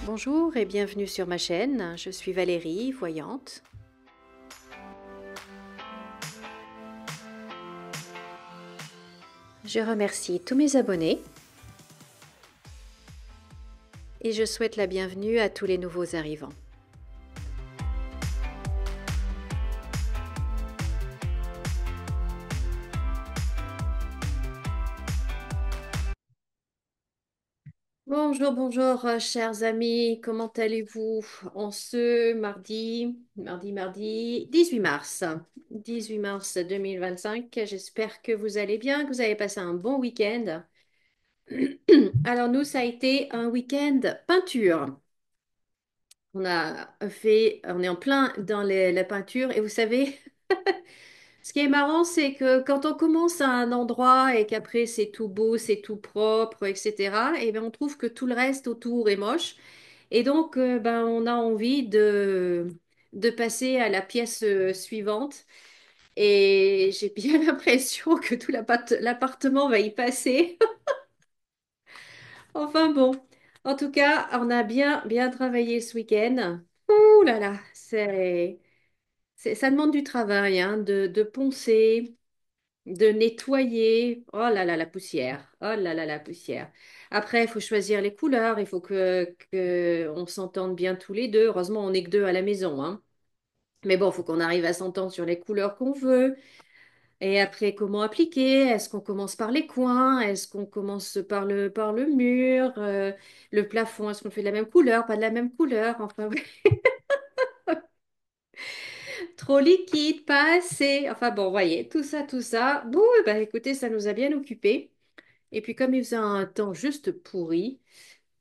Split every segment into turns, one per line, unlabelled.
Bonjour et bienvenue sur ma chaîne, je suis Valérie, voyante. Je remercie tous mes abonnés et je souhaite la bienvenue à tous les nouveaux arrivants. Bonjour, bonjour, chers amis, comment allez-vous en ce mardi 18 mars 2025. J'espère que vous allez bien, que vous avez passé un bon week-end. Alors nous, ça a été un week-end peinture. On est en plein dans la peinture et vous savez, ce qui est marrant, c'est que quand on commence à un endroit et qu'après c'est tout beau, c'est tout propre, etc., et bien on trouve que tout le reste autour est moche. Et donc, ben, on a envie de passer à la pièce suivante. Et j'ai bien l'impression que tout l'appartement va y passer. Enfin bon, en tout cas, on a bien travaillé ce week-end. Ouh là là, ça demande du travail, hein, de poncer, de nettoyer. Oh là là, la poussière. Oh là là, la poussière. Après, il faut choisir les couleurs. Il faut que on s'entende bien tous les deux. Heureusement, on n'est que deux à la maison, hein. Mais bon, il faut qu'on arrive à s'entendre sur les couleurs qu'on veut. Et après, comment appliquer? Est-ce qu'on commence par les coins? Est-ce qu'on commence par le mur? Le plafond, est-ce qu'on fait de la même couleur? Pas de la même couleur? Enfin, trop liquide, pas assez. Enfin bon, voyez, tout ça. Bon, bah écoutez, ça nous a bien occupés. Et puis comme il faisait un temps juste pourri,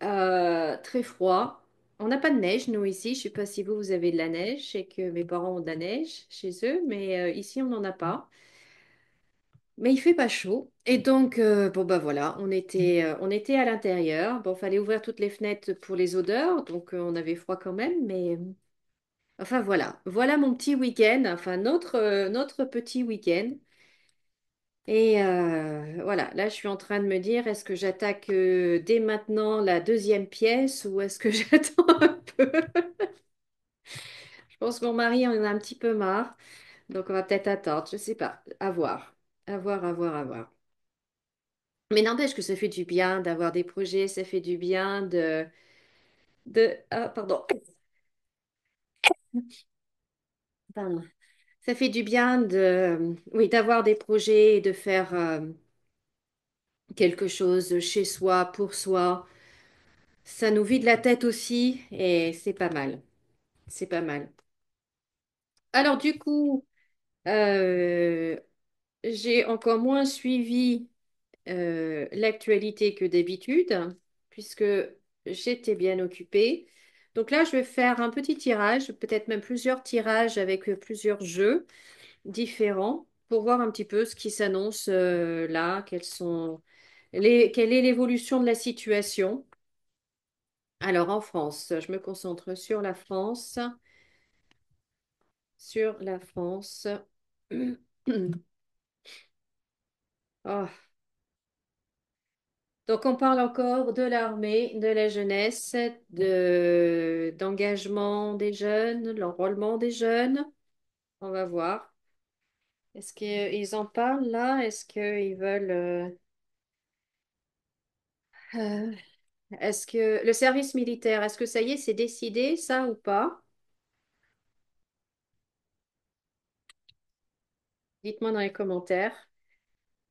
très froid, on n'a pas de neige, nous ici. Je sais pas si vous avez de la neige. Je sais que mes parents ont de la neige chez eux, mais ici, on n'en a pas. Mais il fait pas chaud. Et donc, bon, bah voilà, on était à l'intérieur. Bon, fallait ouvrir toutes les fenêtres pour les odeurs, donc on avait froid quand même, mais enfin voilà. Voilà mon petit week-end, enfin notre petit week-end. Et voilà, là, je suis en train de me dire, est-ce que j'attaque dès maintenant la deuxième pièce ou est-ce que j'attends un peu? Je pense que mon mari en a un petit peu marre, donc on va peut-être attendre, je sais pas, à voir, à voir, à voir, à voir. Mais n'empêche que ça fait du bien d'avoir des projets, ça fait du bien ah, pardon, pardon. Ça fait du bien oui, d'avoir des projets et de faire quelque chose chez soi, pour soi. Ça nous vide la tête aussi et c'est pas mal. C'est pas mal. Alors du coup, euh, j'ai encore moins suivi l'actualité que d'habitude, puisque j'étais bien occupée. Donc là, je vais faire un petit tirage, peut-être même plusieurs tirages avec plusieurs jeux différents pour voir un petit peu ce qui s'annonce là, quelle est l'évolution de la situation. Alors en France, je me concentre sur la France, sur la France. Oh. Donc, on parle encore de l'armée, de la jeunesse, d'engagement des jeunes, l'enrôlement des jeunes. On va voir. Est-ce qu'ils en parlent là? Est-ce qu'ils veulent... euh, est-ce que le service militaire, est-ce que ça y est, c'est décidé, ça ou pas? Dites-moi dans les commentaires.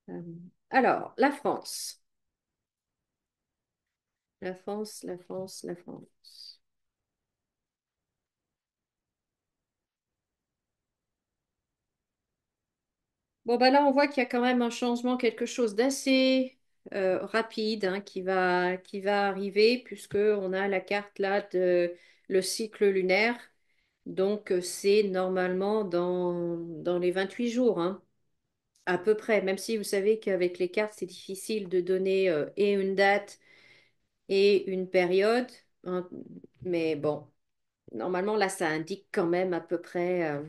Euh, alors, la France. La France, la France, la France. Bon, bah là, on voit qu'il y a quand même un changement, quelque chose d'assez rapide hein, qui va arriver, puisque on a la carte là de le cycle lunaire. Donc, c'est normalement dans les 28 jours, hein, à peu près. Même si vous savez qu'avec les cartes, c'est difficile de donner et une date et une période, hein. Mais bon, normalement, là, ça indique quand même à peu près.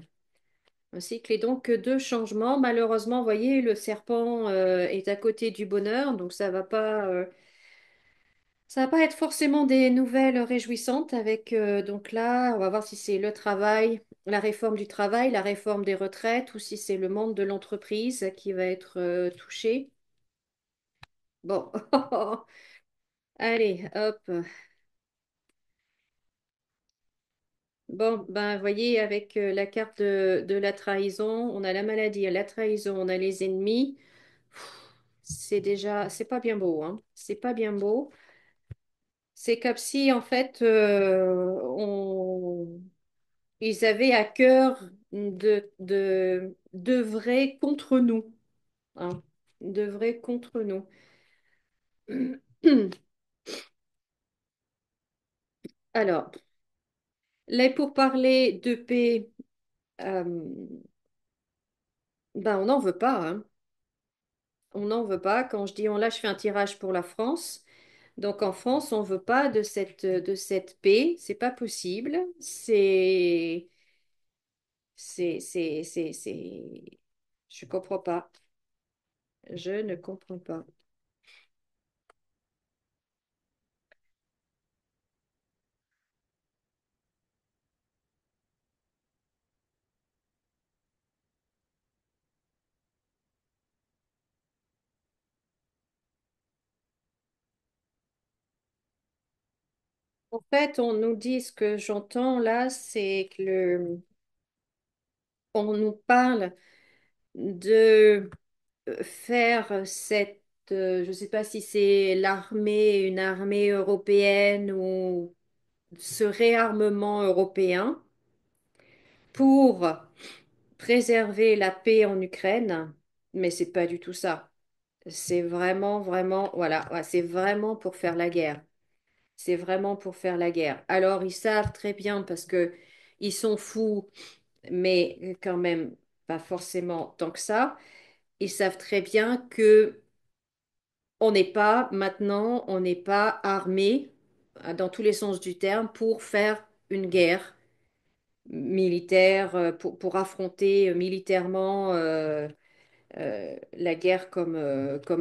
Un cycle et donc deux changements. Malheureusement, vous voyez, le serpent est à côté du bonheur, donc ça va pas. Ça va pas être forcément des nouvelles réjouissantes avec donc là, on va voir si c'est le travail, la réforme du travail, la réforme des retraites ou si c'est le monde de l'entreprise qui va être touché. Bon, allez, hop. Bon, ben, voyez, avec la carte de la trahison, on a la maladie, la trahison, on a les ennemis. C'est déjà, c'est pas bien beau, hein. C'est pas bien beau. C'est comme si, en fait, ils avaient à cœur d'œuvrer contre nous, hein. D'œuvrer contre nous. Alors, les pourparlers de paix, euh, ben, on n'en veut pas, hein. On n'en veut pas. Quand je dis on, là, je fais un tirage pour la France. Donc en France, on veut pas de cette paix. C'est pas possible. C'est. Je comprends pas. Je ne comprends pas. En fait, on nous dit ce que j'entends là, c'est que on nous parle de faire je ne sais pas si c'est l'armée, une armée européenne ou ce réarmement européen pour préserver la paix en Ukraine, mais c'est pas du tout ça. C'est vraiment, vraiment, voilà, ouais, c'est vraiment pour faire la guerre. C'est vraiment pour faire la guerre. Alors, ils savent très bien parce que ils sont fous, mais quand même pas forcément tant que ça. Ils savent très bien que on n'est pas maintenant, on n'est pas armé dans tous les sens du terme pour faire une guerre militaire, pour affronter militairement la guerre comme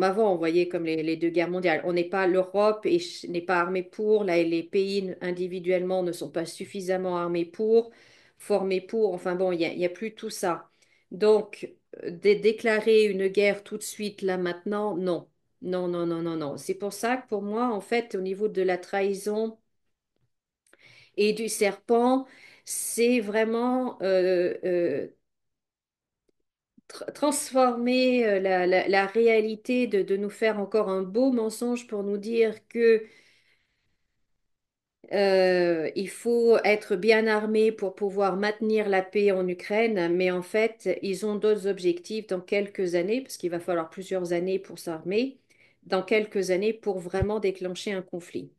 avant, vous voyez, comme les deux guerres mondiales. On n'est pas, l'Europe n'est pas armée pour, là, les pays individuellement ne sont pas suffisamment armés pour, formés pour, enfin bon, il y a plus tout ça. Donc, déclarer une guerre tout de suite, là, maintenant, non. Non, non, non, non, non. C'est pour ça que pour moi, en fait, au niveau de la trahison et du serpent, c'est vraiment transformer la réalité, de nous faire encore un beau mensonge pour nous dire que il faut être bien armé pour pouvoir maintenir la paix en Ukraine, mais en fait, ils ont d'autres objectifs dans quelques années, parce qu'il va falloir plusieurs années pour s'armer, dans quelques années pour vraiment déclencher un conflit.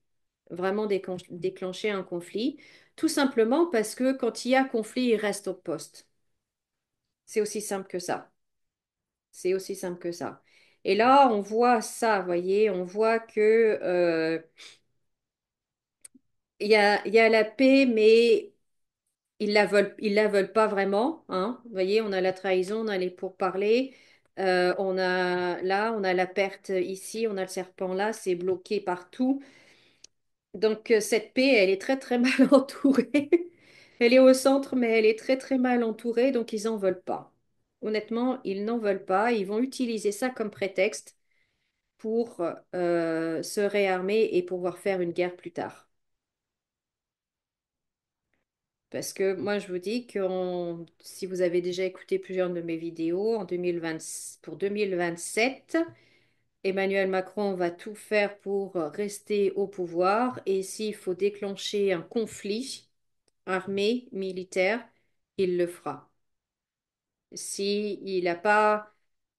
Vraiment déclencher un conflit, tout simplement parce que quand il y a conflit, ils restent au poste. C'est aussi simple que ça. C'est aussi simple que ça. Et là, on voit ça, vous voyez, on voit que il y a la paix, mais ils la veulent pas vraiment, hein. Vous voyez, on a la trahison, on a les pourparlers, on a là, on a la perte ici, on a le serpent là, c'est bloqué partout. Donc cette paix, elle est très très mal entourée. Elle est au centre, mais elle est très très mal entourée, donc ils en veulent pas. Honnêtement, ils n'en veulent pas. Ils vont utiliser ça comme prétexte pour se réarmer et pouvoir faire une guerre plus tard. Parce que moi, je vous dis que si vous avez déjà écouté plusieurs de mes vidéos, en 2020, pour 2027, Emmanuel Macron va tout faire pour rester au pouvoir et s'il faut déclencher un conflit armé, militaire, il le fera. S'il n'a pas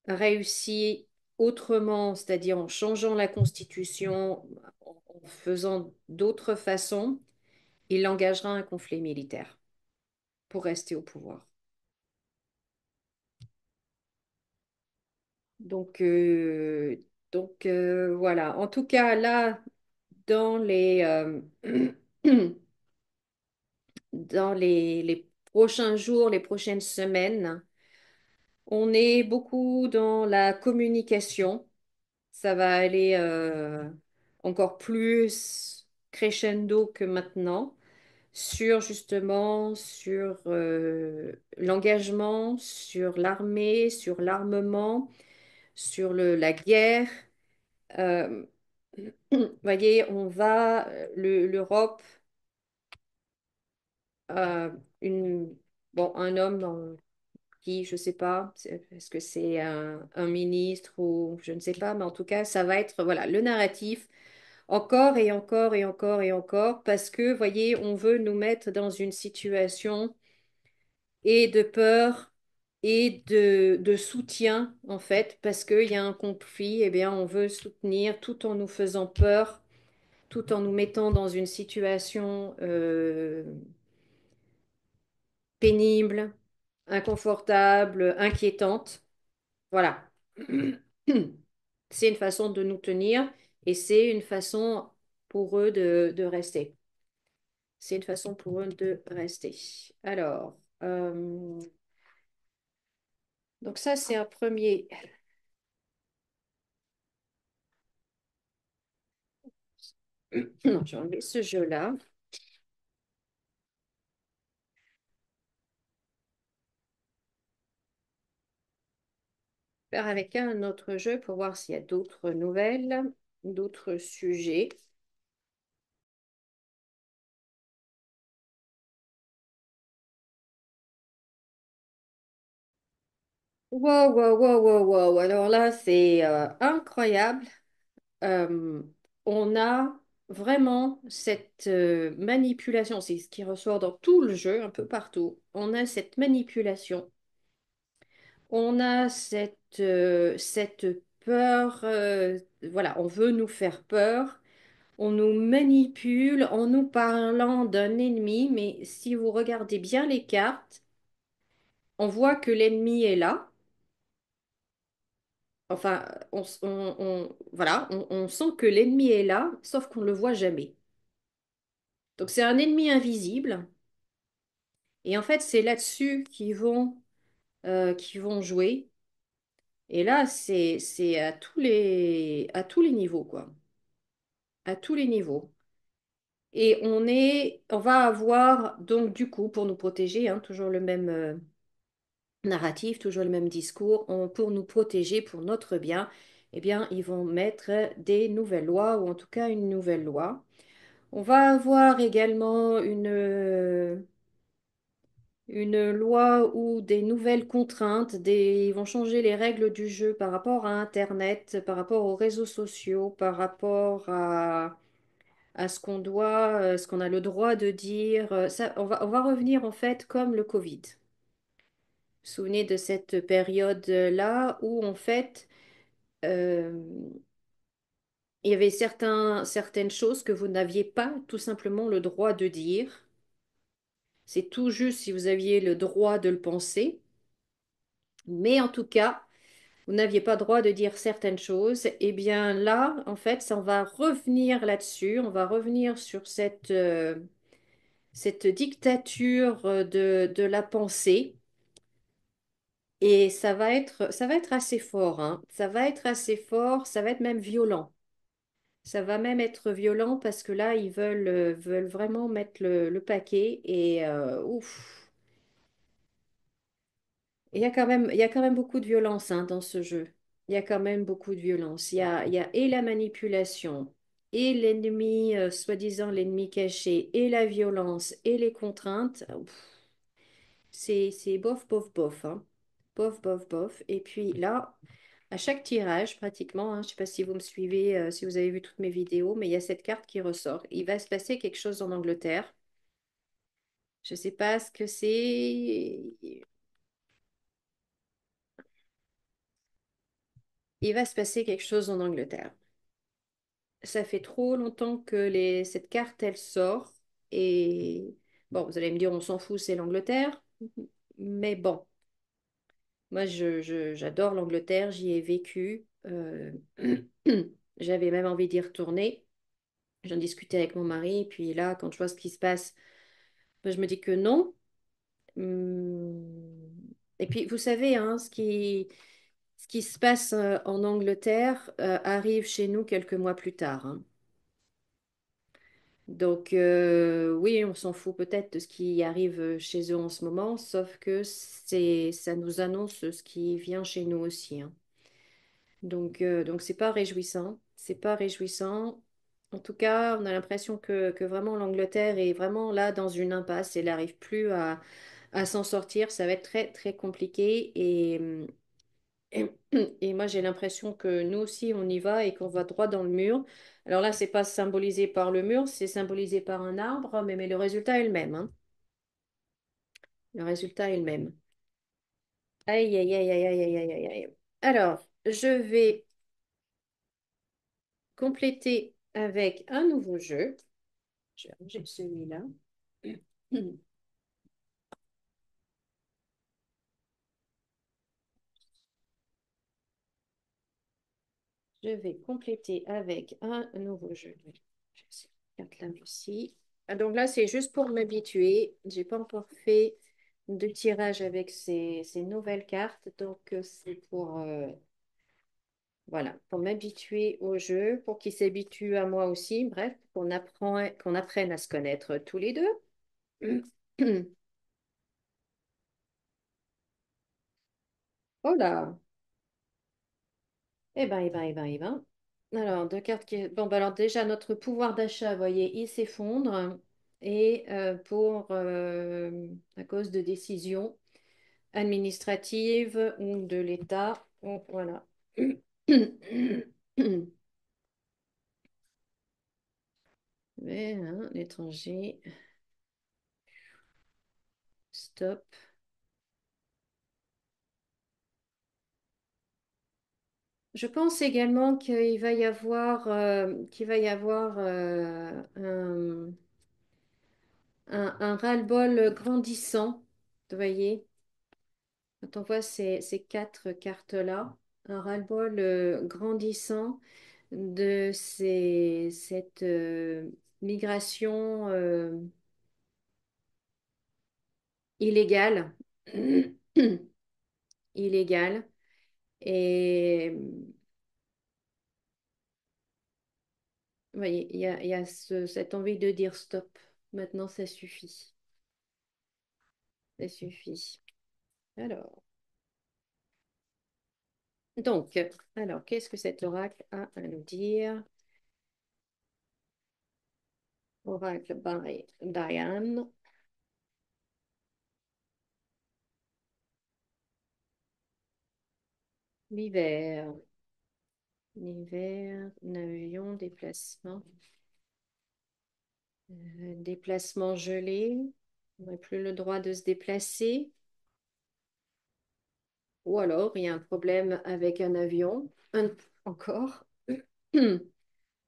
réussi autrement, c'est-à-dire en changeant la Constitution, en faisant d'autres façons, il engagera un conflit militaire pour rester au pouvoir. Donc, voilà. En tout cas, là, dans dans les prochains jours, les prochaines semaines, on est beaucoup dans la communication. Ça va aller encore plus crescendo que maintenant sur justement sur l'engagement, sur l'armée, sur l'armement, sur la guerre. Euh, voyez, l'Europe, euh, une, bon, un homme qui, je sais pas, est-ce que c'est un ministre ou je ne sais pas, mais en tout cas, ça va être, voilà, le narratif encore et encore et encore et encore, parce que, voyez, on veut nous mettre dans une situation et de peur et de soutien, en fait, parce qu'il y a un conflit, eh bien, on veut soutenir tout en nous faisant peur, tout en nous mettant dans une situation pénible, inconfortable, inquiétante. Voilà. C'est une façon de nous tenir et c'est une façon pour eux de rester. C'est une façon pour eux de rester. Alors, donc ça, c'est un premier. Non, j'ai enlevé ce jeu-là. Faire avec un autre jeu pour voir s'il y a d'autres nouvelles, d'autres sujets. Wow, wow, wow, wow, wow. Alors là, c'est incroyable. Euh, on a vraiment cette manipulation, c'est ce qui ressort dans tout le jeu, un peu partout. On a cette manipulation, on a cette peur, voilà, on veut nous faire peur, on nous manipule en nous parlant d'un ennemi, mais si vous regardez bien les cartes, on voit que l'ennemi est là. Enfin, voilà, on sent que l'ennemi est là, sauf qu'on ne le voit jamais. Donc c'est un ennemi invisible. Et en fait, c'est là-dessus qu'ils vont jouer. Et là, c'est à tous les niveaux, quoi. À tous les niveaux. Et on va avoir, donc, du coup, pour nous protéger, hein, toujours le même narratif, toujours le même discours, pour nous protéger, pour notre bien, eh bien, ils vont mettre des nouvelles lois, ou en tout cas une nouvelle loi. On va avoir également une loi ou des nouvelles contraintes, ils vont changer les règles du jeu par rapport à Internet, par rapport aux réseaux sociaux, par rapport à ce qu'on doit, ce qu'on a le droit de dire. Ça, on va revenir en fait comme le Covid. Vous vous souvenez de cette période-là où en fait euh, il y avait certaines choses que vous n'aviez pas tout simplement le droit de dire. C'est tout juste si vous aviez le droit de le penser. Mais en tout cas, vous n'aviez pas droit de dire certaines choses, eh bien là, en fait, ça, on va revenir là-dessus, on va revenir sur cette dictature de la pensée, et ça va être assez fort, hein. Ça va être assez fort, ça va être même violent. Ça va même être violent parce que là, ils veulent vraiment mettre le paquet, et ouf. Il y a quand même beaucoup de violence hein, dans ce jeu. Il y a quand même beaucoup de violence. Il y a et la manipulation, et l'ennemi, soi-disant l'ennemi caché, et la violence, et les contraintes. Ouf, c'est bof, bof, bof, hein. Bof, bof, bof. Et puis là, à chaque tirage, pratiquement, hein, je ne sais pas si vous me suivez, si vous avez vu toutes mes vidéos, mais il y a cette carte qui ressort. Il va se passer quelque chose en Angleterre. Je ne sais pas ce que c'est. Il va se passer quelque chose en Angleterre. Ça fait trop longtemps que cette carte, elle sort. Et bon, vous allez me dire, on s'en fout, c'est l'Angleterre. Mais bon, moi, j'adore l'Angleterre, j'y ai vécu. J'avais même envie d'y retourner. J'en discutais avec mon mari. Et puis là, quand je vois ce qui se passe, ben, je me dis que non. Et puis, vous savez, hein, ce qui se passe en Angleterre arrive chez nous quelques mois plus tard, hein. Donc, oui, on s'en fout peut-être de ce qui arrive chez eux en ce moment, sauf que ça nous annonce ce qui vient chez nous aussi, hein. Donc c'est pas réjouissant. C'est pas réjouissant. En tout cas, on a l'impression que vraiment l'Angleterre est vraiment là dans une impasse. Elle n'arrive plus à s'en sortir. Ça va être très, très compliqué. Et, et moi, j'ai l'impression que nous aussi, on y va et qu'on va droit dans le mur. Alors là, c'est pas symbolisé par le mur, c'est symbolisé par un arbre, mais le résultat est le même, hein. Le résultat est le même. Aïe, aïe, aïe, aïe, aïe, aïe, aïe, aïe, aïe. Alors, je vais compléter avec un nouveau jeu. Je vais ranger celui-là. Je vais compléter avec un nouveau jeu. Je vais cette carte-là aussi. Ah, donc là, c'est juste pour m'habituer. J'ai pas encore fait de tirage avec ces nouvelles cartes. Donc, c'est pour, voilà, pour m'habituer au jeu, pour qu'ils s'habituent à moi aussi. Bref, qu'on apprenne à se connaître tous les deux. Oh là! Eh ben, eh ben, eh ben, eh ben. Alors, deux cartes qui... Bon, bah alors déjà, notre pouvoir d'achat, vous voyez, il s'effondre. Et à cause de décisions administratives ou de l'État. Donc, voilà. Mais, hein, l'étranger, stop. Je pense également qu'il va y avoir un ras-le-bol grandissant. Vous voyez? Quand on voit ces quatre cartes-là, un ras-le-bol grandissant de cette migration illégale. Illégale. Et vous voyez, il y a cette envie de dire stop. Maintenant, ça suffit. Ça suffit. Alors, donc, alors, qu'est-ce que cet oracle a à nous dire? Oracle by Diane. L'hiver. L'hiver, avion, déplacement. Déplacement gelé. On n'a plus le droit de se déplacer. Ou alors, il y a un problème avec un avion. Encore.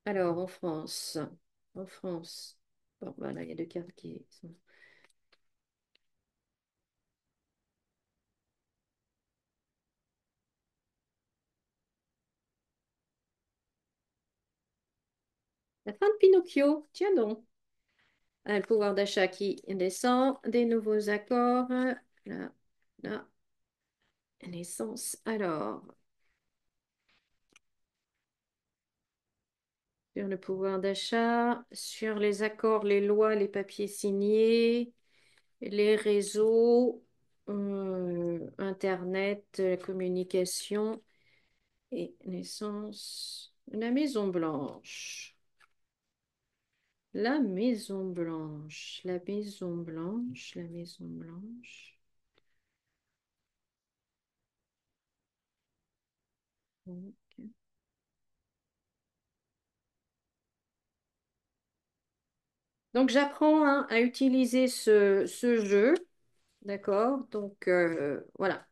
Alors, en France. En France. Bon, voilà, il y a deux cartes qui sont... La fin de Pinocchio. Tiens donc. Un pouvoir d'achat qui descend. Des nouveaux accords. Là, là. Naissance. Alors, sur le pouvoir d'achat, sur les accords, les lois, les papiers signés, les réseaux, Internet, la communication et naissance. La Maison Blanche. La Maison Blanche. La Maison Blanche. La Maison Blanche. Ok. Donc j'apprends hein, à utiliser ce jeu. D'accord? Donc voilà.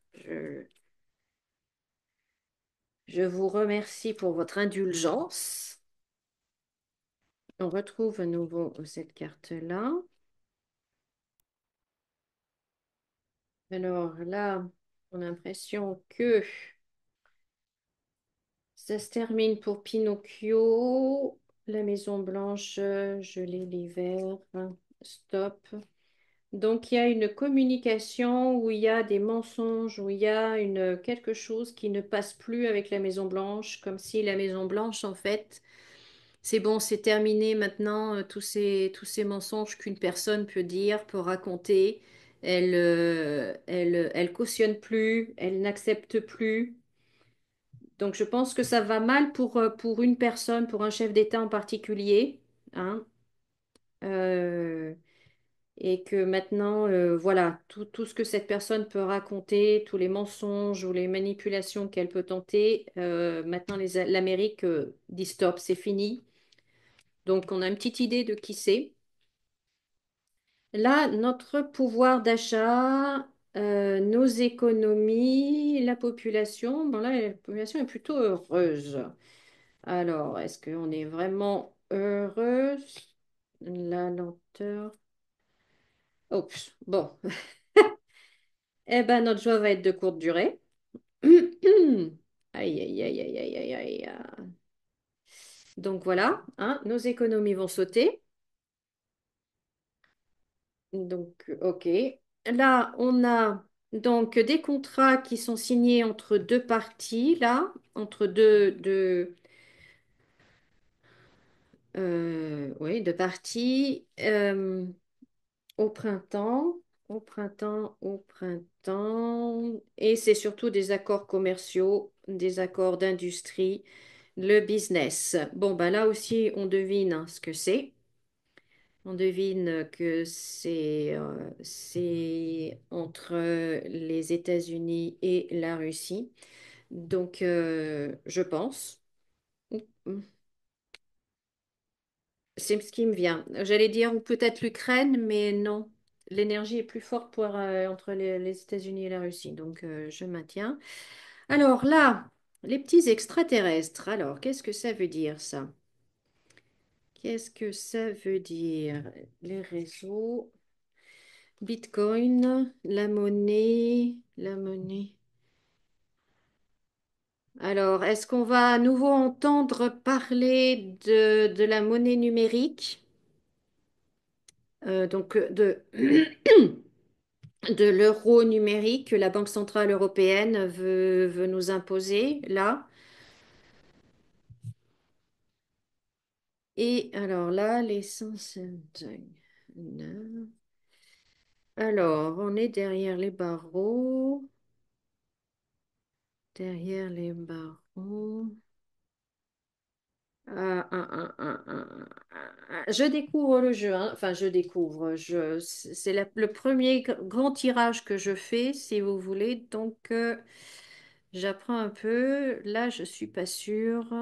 Je vous remercie pour votre indulgence. On retrouve à nouveau cette carte-là. Alors là, on a l'impression que ça se termine pour Pinocchio. La Maison Blanche, gelée l'hiver, stop. Donc il y a une communication où il y a des mensonges, où il y a quelque chose qui ne passe plus avec la Maison Blanche, comme si la Maison Blanche, en fait, C'est bon, c'est terminé maintenant, tous ces mensonges qu'une personne peut dire, peut raconter. Elle cautionne plus, elle n'accepte plus. Donc je pense que ça va mal pour une personne, pour un chef d'État en particulier, hein. Euh, et que maintenant, voilà, tout ce que cette personne peut raconter, tous les mensonges ou les manipulations qu'elle peut tenter, maintenant l'Amérique dit stop, c'est fini. Donc on a une petite idée de qui c'est. Là, notre pouvoir d'achat, nos économies, la population, bon là, la population est plutôt heureuse. Alors, est-ce qu'on est vraiment heureuse? La lenteur. Oups, bon. Eh ben, notre joie va être de courte durée. Aïe, aïe, aïe, aïe, aïe, aïe, aïe. Donc voilà, hein, nos économies vont sauter. Donc, ok. Là, on a donc des contrats qui sont signés entre deux parties, là, entre oui, deux parties, au printemps, au printemps. Et c'est surtout des accords commerciaux, des accords d'industrie, le business. Bon, ben là aussi, on devine hein, ce que c'est. On devine que c'est entre les États-Unis et la Russie. Donc, je pense. C'est ce qui me vient. J'allais dire ou peut-être l'Ukraine, mais non. L'énergie est plus forte entre les États-Unis et la Russie. Donc, je maintiens. Alors là, les petits extraterrestres. Alors, qu'est-ce que ça veut dire, ça? Qu'est-ce que ça veut dire? Les réseaux. Bitcoin, la monnaie. Alors, est-ce qu'on va à nouveau entendre parler de la monnaie numérique, donc de l'euro numérique que la Banque centrale européenne veut nous imposer là? Et alors là, l'essence. Alors, on est derrière les barreaux, derrière les barreaux. Je découvre le jeu, hein. Enfin, je découvre. C'est le premier grand tirage que je fais, si vous voulez. Donc, j'apprends un peu. Là, je suis pas sûre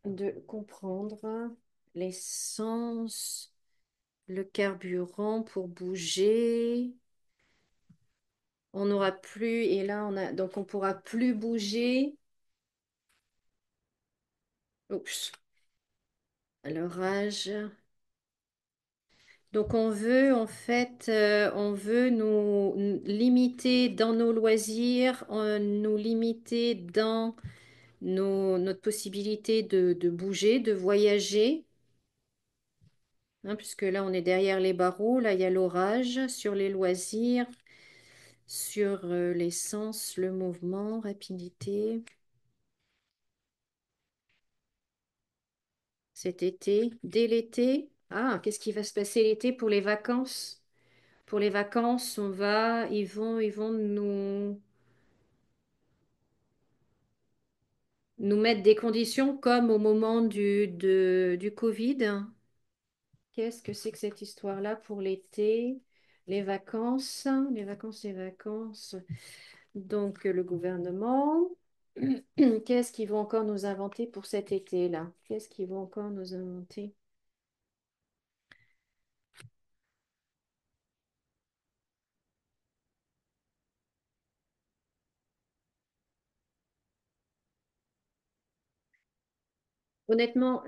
de comprendre l'essence, le carburant pour bouger. On n'aura plus, et là, donc on pourra plus bouger. Oups, l'orage. Donc on veut en fait, on veut nous limiter dans nos loisirs, nous limiter dans notre possibilité de bouger, de voyager, hein, puisque là on est derrière les barreaux, là il y a l'orage sur les loisirs, sur l'essence, le mouvement, rapidité. Cet été, dès l'été. Ah, qu'est-ce qui va se passer l'été pour les vacances? Pour les vacances, ils vont nous mettre des conditions comme au moment du Covid. Qu'est-ce que c'est que cette histoire-là pour l'été, les vacances, les vacances, les vacances. Donc, le gouvernement, qu'est-ce qu'ils vont encore nous inventer pour cet été-là? Qu'est-ce qu'ils vont encore nous inventer? Honnêtement,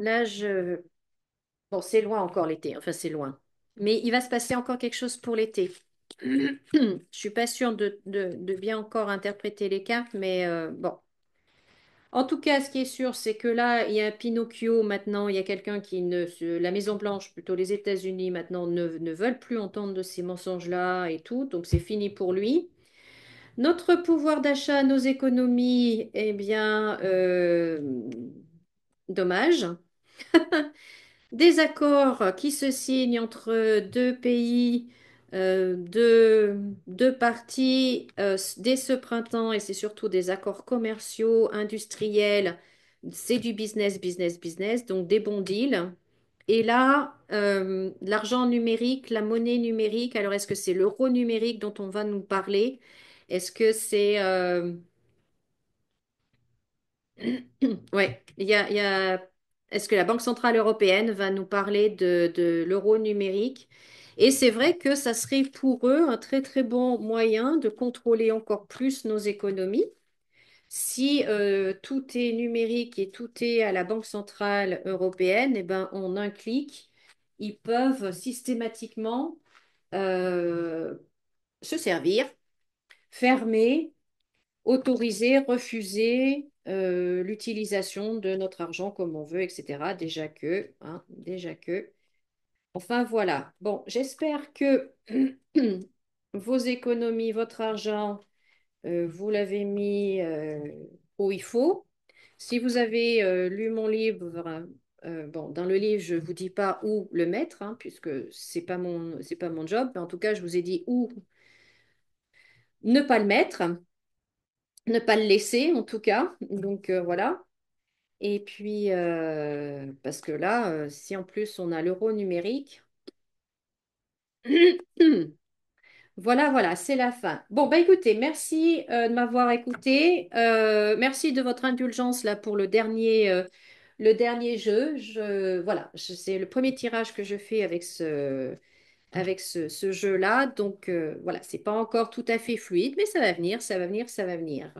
bon, c'est loin encore l'été, enfin, c'est loin. Mais il va se passer encore quelque chose pour l'été. Je suis pas sûre de bien encore interpréter les cartes, mais bon. En tout cas, ce qui est sûr, c'est que là, il y a un Pinocchio maintenant, il y a quelqu'un qui ne se... La Maison-Blanche, plutôt les États-Unis maintenant, ne veulent plus entendre de ces mensonges-là et tout, donc c'est fini pour lui. Notre pouvoir d'achat, nos économies, eh bien, Dommage. Des accords qui se signent entre deux pays, deux parties dès ce printemps, et c'est surtout des accords commerciaux, industriels. C'est du business, business, business, donc des bons deals. Et là, l'argent numérique, la monnaie numérique, alors est-ce que c'est l'euro numérique dont on va nous parler? Est-ce que c'est... ouais, est-ce que la Banque Centrale Européenne va nous parler de l'euro numérique? Et c'est vrai que ça serait pour eux un très très bon moyen de contrôler encore plus nos économies. Si tout est numérique et tout est à la Banque Centrale Européenne, eh ben, en un clic, ils peuvent systématiquement euh, se servir, fermer, autoriser, refuser l'utilisation de notre argent comme on veut, etc. Déjà que, hein, déjà que. Enfin voilà. Bon, j'espère que vos économies, votre argent, vous l'avez mis où il faut. Si vous avez lu mon livre, bon, dans le livre, je ne vous dis pas où le mettre, hein, puisque c'est pas mon job, mais en tout cas, je vous ai dit où ne pas le mettre, ne pas le laisser, en tout cas. Donc voilà. Et puis, parce que là, si en plus on a l'euro numérique, voilà, voilà, c'est la fin. Bon, bah écoutez, merci de m'avoir écouté. Merci de votre indulgence là pour le dernier jeu. Voilà, c'est le premier tirage que je fais avec ce jeu-là. Donc voilà, c'est pas encore tout à fait fluide, mais ça va venir, ça va venir, ça va venir.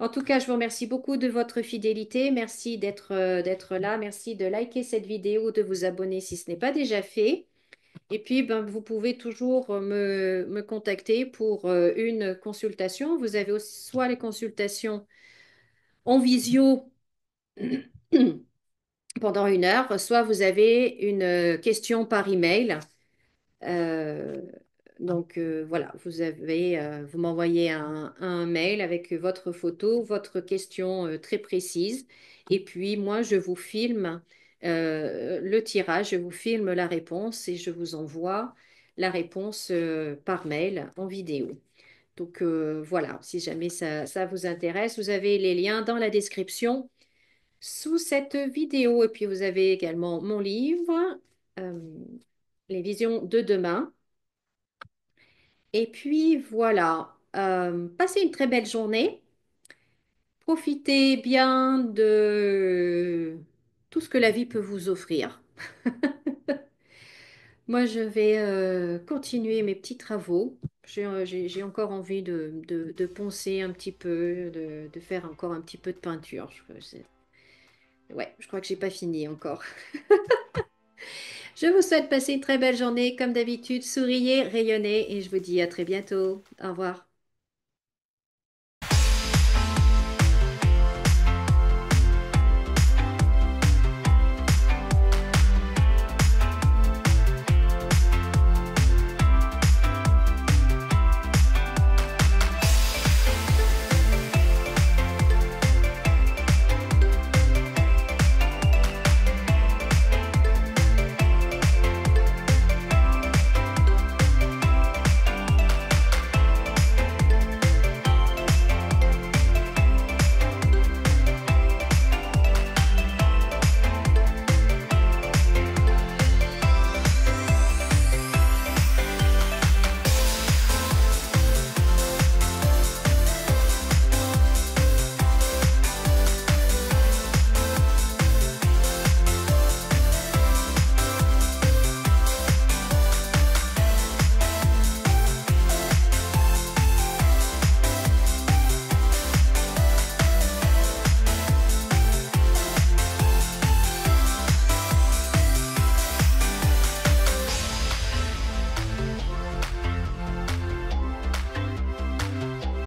En tout cas, je vous remercie beaucoup de votre fidélité. Merci d'être là. Merci de liker cette vidéo, de vous abonner si ce n'est pas déjà fait. Et puis, ben, vous pouvez toujours me contacter pour une consultation. Vous avez soit les consultations en visio pendant 1 heure, soit vous avez une question par email. Euh, donc voilà, vous m'envoyez un mail avec votre photo, votre question très précise, et puis moi je vous filme le tirage, je vous filme la réponse et je vous envoie la réponse par mail en vidéo. Donc voilà, si jamais ça vous intéresse, vous avez les liens dans la description sous cette vidéo, et puis vous avez également mon livre, euh, Les visions de demain. Et puis voilà, passez une très belle journée. Profitez bien de tout ce que la vie peut vous offrir. Moi, je vais continuer mes petits travaux. J'ai encore envie de poncer un petit peu, de faire encore un petit peu de peinture. Ouais, je crois que j'ai pas fini encore. Je vous souhaite passer une très belle journée. Comme d'habitude, souriez, rayonnez et je vous dis à très bientôt. Au revoir.